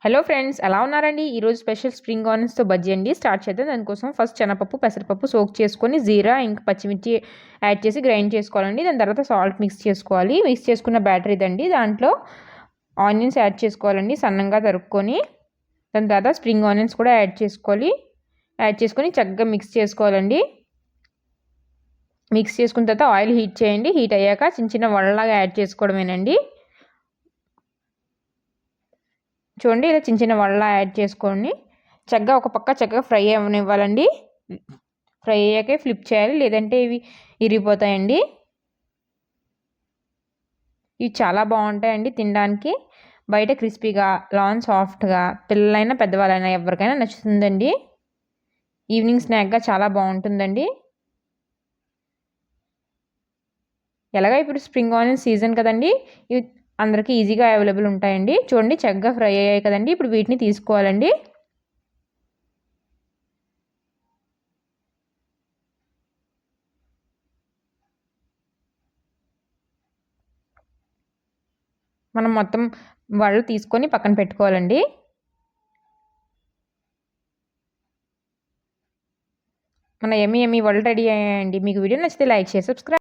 Hello friends, ఎలా ఉన్నారండి? ఈరోజు స్పెషల్ స్ప్రింగ్ ఆనియన్స్తో బజ్జీ అండి. స్టార్ట్ చేద్దాం. దానికోసం ఫస్ట్ శనగపప్పు, పెసరపప్పు సోక్ చేసుకొని జీరా ఇంకా పచ్చిమిర్చి యాడ్ చేసి గ్రైండ్ చేసుకోవాలండి. దాని తర్వాత సాల్ట్ మిక్స్ చేసుకోవాలి. మిక్స్ చేసుకున్న బ్యాటర్ ఇదండి. దాంట్లో ఆనియన్స్ యాడ్ చేసుకోవాలండి సన్నంగా తరుక్కొని. దాని తర్వాత స్ప్రింగ్ ఆనియన్స్ కూడా యాడ్ చేసుకొని చక్కగా మిక్స్ చేసుకోవాలండి. మిక్స్ చేసుకున్న తర్వాత ఆయిల్ హీట్ చేయండి. హీట్ అయ్యాక చిన్న చిన్న వడలాగా యాడ్ చేసుకోవడమేనండి. చూడండి, ఇలా చిన్న చిన్న వడలా యాడ్ చేసుకోండి. చక్కగా ఒక పక్క చక్కగా ఫ్రై అవ్వనివ్వాలండి. ఫ్రై అయ్యాకే ఫ్లిప్ చేయాలి, లేదంటే ఇవి ఇరిగిపోతాయండి. ఇవి చాలా బాగుంటాయండి తినడానికి. బయట క్రిస్పీగా, లాన్ సాఫ్ట్గా, పిల్లలైనా పెద్దవాళ్ళైనా ఎవరికైనా నచ్చుతుందండి. ఈవినింగ్ స్నాక్గా చాలా బాగుంటుందండి. ఎలాగ ఇప్పుడు స్ప్రింగ్ ఆనియన్ సీజన్ కదండి, ఇవి అందరికీ ఈజీగా అవైలబుల్ ఉంటాయండి. చూడండి, చక్కగా ఫ్రై అయ్యాయి కదండి. ఇప్పుడు వీటిని తీసుకోవాలండి. మనం మొత్తం వడలు తీసుకొని పక్కన పెట్టుకోవాలండి. మన ఎమ్మి వడలు రెడీ అయ్యాయండి. మీకు వీడియో నచ్చితే లైక్ చేసి సబ్స్క్రైబ్